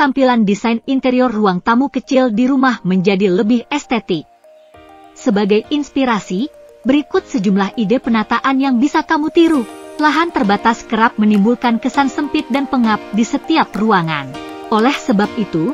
tampilan desain interior ruang tamu kecil di rumah menjadi lebih estetik. Sebagai inspirasi, berikut sejumlah ide penataan yang bisa kamu tiru. Lahan terbatas kerap menimbulkan kesan sempit dan pengap di setiap ruangan. Oleh sebab itu,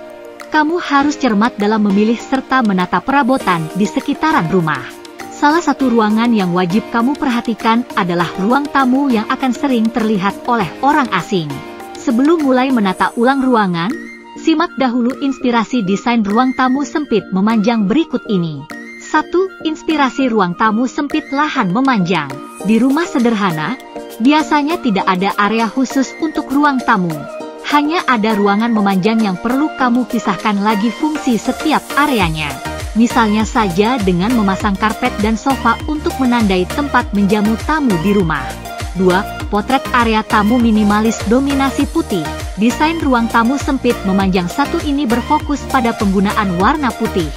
kamu harus cermat dalam memilih serta menata perabotan di sekitaran rumah. Salah satu ruangan yang wajib kamu perhatikan adalah ruang tamu yang akan sering terlihat oleh orang asing. Sebelum mulai menata ulang ruangan, simak dahulu inspirasi desain ruang tamu sempit memanjang berikut ini. 1. Inspirasi ruang tamu sempit lahan memanjang. Di rumah sederhana, biasanya tidak ada area khusus untuk ruang tamu. Hanya ada ruangan memanjang yang perlu kamu pisahkan lagi fungsi setiap areanya. Misalnya saja dengan memasang karpet dan sofa untuk menandai tempat menjamu tamu di rumah. 2. Potret area tamu minimalis dominasi putih. Desain ruang tamu sempit memanjang satu ini berfokus pada penggunaan warna putih.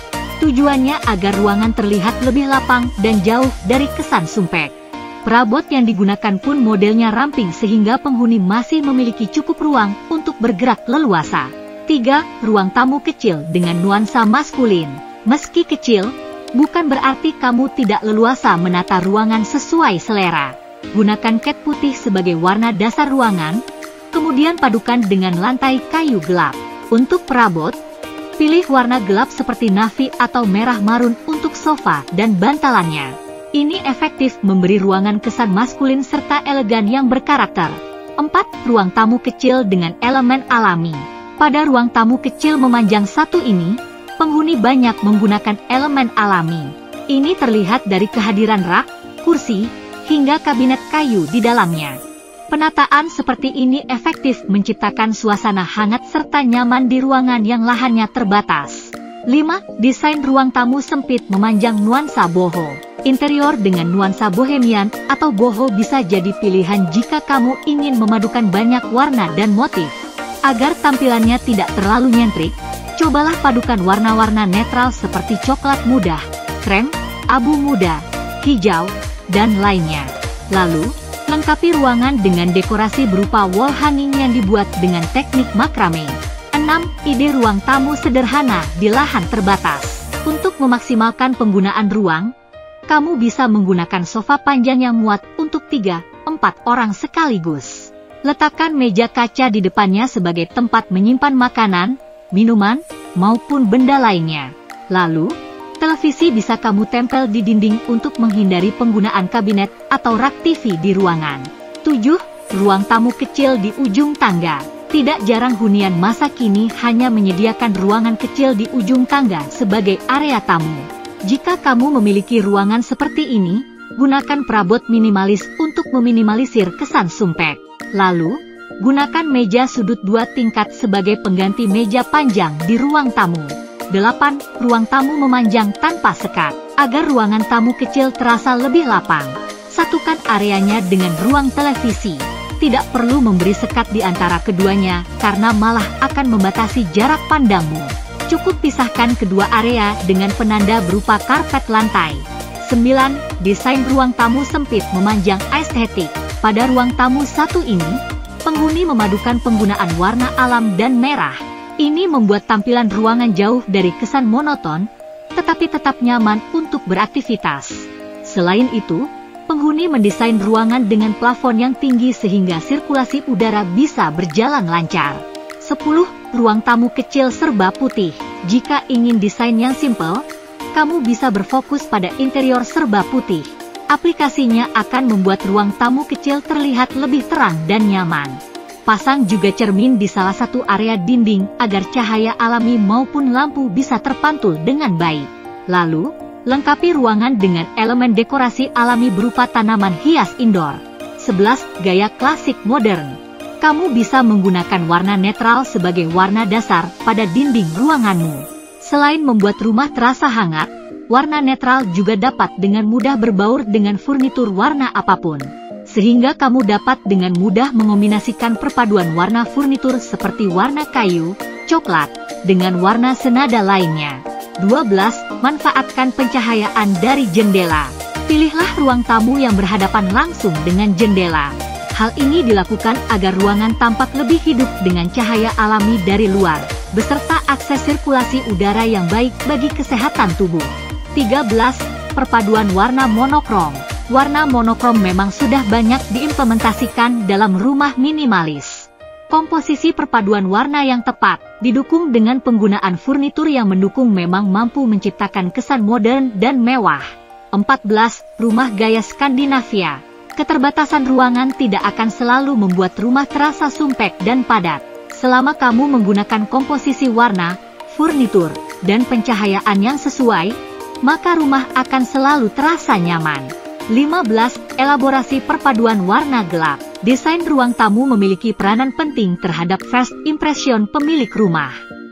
Tujuannya agar ruangan terlihat lebih lapang dan jauh dari kesan sumpek. Perabot yang digunakan pun modelnya ramping sehingga penghuni masih memiliki cukup ruang untuk bergerak leluasa. 3. Ruang tamu kecil dengan nuansa maskulin. Meski kecil, bukan berarti kamu tidak leluasa menata ruangan sesuai selera. Gunakan cat putih sebagai warna dasar ruangan, kemudian padukan dengan lantai kayu gelap. Untuk perabot, pilih warna gelap seperti navy atau merah marun untuk sofa dan bantalannya. Ini efektif memberi ruangan kesan maskulin serta elegan yang berkarakter. 4. Ruang tamu kecil dengan elemen alami. Pada ruang tamu kecil memanjang satu ini, penghuni banyak menggunakan elemen alami. Ini terlihat dari kehadiran rak, kursi, hingga kabinet kayu di dalamnya. Penataan seperti ini efektif menciptakan suasana hangat serta nyaman di ruangan yang lahannya terbatas. 5. Desain ruang tamu sempit memanjang nuansa boho. Interior dengan nuansa bohemian atau boho bisa jadi pilihan jika kamu ingin memadukan banyak warna dan motif. Agar tampilannya tidak terlalu nyentrik, cobalah padukan warna-warna netral seperti coklat muda, krem, abu muda, hijau, dan lainnya. Lalu, lengkapi ruangan dengan dekorasi berupa wall hanging yang dibuat dengan teknik makrame. 6. Ide ruang tamu sederhana di lahan terbatas. Untuk memaksimalkan penggunaan ruang, kamu bisa menggunakan sofa panjang yang muat untuk 3-4 orang sekaligus. Letakkan meja kaca di depannya sebagai tempat menyimpan makanan, minuman, maupun benda lainnya. Lalu, televisi bisa kamu tempel di dinding untuk menghindari penggunaan kabinet atau rak TV di ruangan. 7. Ruang tamu kecil di ujung tangga. Tidak jarang hunian masa kini hanya menyediakan ruangan kecil di ujung tangga sebagai area tamu. Jika kamu memiliki ruangan seperti ini, gunakan perabot minimalis untuk meminimalisir kesan sumpek. Lalu, gunakan meja sudut 2 tingkat sebagai pengganti meja panjang di ruang tamu. 8. Ruang tamu memanjang tanpa sekat. Agar ruangan tamu kecil terasa lebih lapang, satukan areanya dengan ruang televisi. Tidak perlu memberi sekat di antara keduanya karena malah akan membatasi jarak pandangmu. Cukup pisahkan kedua area dengan penanda berupa karpet lantai. 9. Desain ruang tamu sempit memanjang estetik. Pada ruang tamu satu ini, penghuni memadukan penggunaan warna alam dan merah. Ini membuat tampilan ruangan jauh dari kesan monoton, tetapi tetap nyaman untuk beraktivitas. Selain itu, penghuni mendesain ruangan dengan plafon yang tinggi sehingga sirkulasi udara bisa berjalan lancar. 10. Ruang tamu kecil serba putih. Jika ingin desain yang simpel, kamu bisa berfokus pada interior serba putih. Aplikasinya akan membuat ruang tamu kecil terlihat lebih terang dan nyaman. Pasang juga cermin di salah satu area dinding agar cahaya alami maupun lampu bisa terpantul dengan baik. Lalu, lengkapi ruangan dengan elemen dekorasi alami berupa tanaman hias indoor. 11. Gaya klasik modern. Kamu bisa menggunakan warna netral sebagai warna dasar pada dinding ruanganmu. Selain membuat rumah terasa hangat, warna netral juga dapat dengan mudah berbaur dengan furnitur warna apapun. Sehingga kamu dapat dengan mudah mengombinasikan perpaduan warna furnitur seperti warna kayu, coklat, dengan warna senada lainnya. 12. Manfaatkan pencahayaan dari jendela. Pilihlah ruang tamu yang berhadapan langsung dengan jendela. Hal ini dilakukan agar ruangan tampak lebih hidup dengan cahaya alami dari luar. beserta akses sirkulasi udara yang baik bagi kesehatan tubuh. 13. Perpaduan warna monokrom. Warna monokrom memang sudah banyak diimplementasikan dalam rumah minimalis. Komposisi perpaduan warna yang tepat, didukung dengan penggunaan furnitur yang mendukung memang mampu menciptakan kesan modern dan mewah. 14. Rumah gaya Skandinavia. Keterbatasan ruangan tidak akan selalu membuat rumah terasa sumpek dan padat. Selama kamu menggunakan komposisi warna, furnitur, dan pencahayaan yang sesuai, maka rumah akan selalu terasa nyaman. 15. Elaborasi perpaduan warna gelap. Desain ruang tamu memiliki peranan penting terhadap first impression pemilik rumah.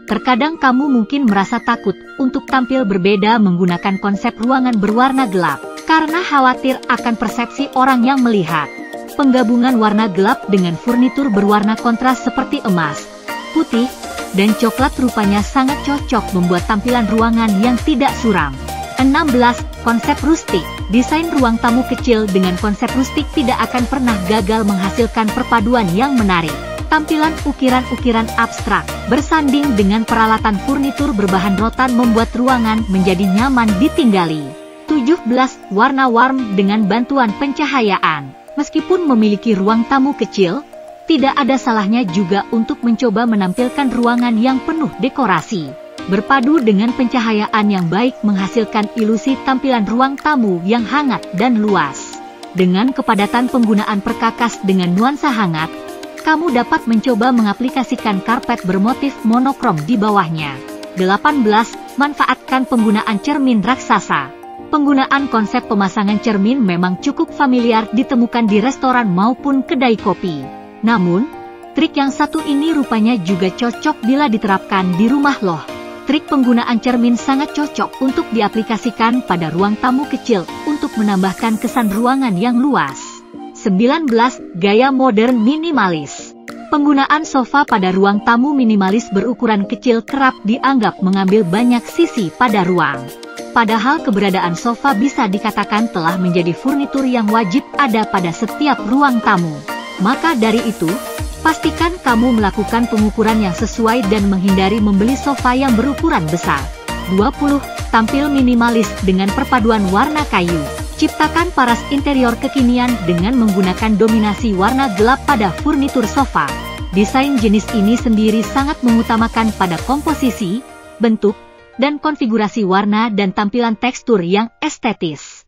Terkadang kamu mungkin merasa takut untuk tampil berbeda menggunakan konsep ruangan berwarna gelap, karena khawatir akan persepsi orang yang melihat. Penggabungan warna gelap dengan furnitur berwarna kontras seperti emas, putih, dan coklat rupanya sangat cocok membuat tampilan ruangan yang tidak suram. 16. Konsep rustik. Desain ruang tamu kecil dengan konsep rustik tidak akan pernah gagal menghasilkan perpaduan yang menarik. Tampilan ukiran-ukiran abstrak, bersanding dengan peralatan furnitur berbahan rotan membuat ruangan menjadi nyaman ditinggali. 17. Warna warm dengan bantuan pencahayaan. Meskipun memiliki ruang tamu kecil, tidak ada salahnya juga untuk mencoba menampilkan ruangan yang penuh dekorasi. Berpadu dengan pencahayaan yang baik menghasilkan ilusi tampilan ruang tamu yang hangat dan luas. Dengan kepadatan penggunaan perkakas dengan nuansa hangat, kamu dapat mencoba mengaplikasikan karpet bermotif monokrom di bawahnya. 18. Manfaatkan penggunaan cermin raksasa. Penggunaan konsep pemasangan cermin memang cukup familiar ditemukan di restoran maupun kedai kopi. Namun, trik yang satu ini rupanya juga cocok bila diterapkan di rumah loh. Trik penggunaan cermin sangat cocok untuk diaplikasikan pada ruang tamu kecil untuk menambahkan kesan ruangan yang luas. 19. Gaya modern minimalis. Penggunaan sofa pada ruang tamu minimalis berukuran kecil kerap dianggap mengambil banyak sisi pada ruang. Padahal keberadaan sofa bisa dikatakan telah menjadi furnitur yang wajib ada pada setiap ruang tamu. Maka dari itu, pastikan kamu melakukan pengukuran yang sesuai dan menghindari membeli sofa yang berukuran besar. 20. Tampil minimalis dengan perpaduan warna kayu. Ciptakan paras interior kekinian dengan menggunakan dominasi warna gelap pada furnitur sofa. Desain jenis ini sendiri sangat mengutamakan pada komposisi, bentuk, dan konfigurasi warna dan tampilan tekstur yang estetis.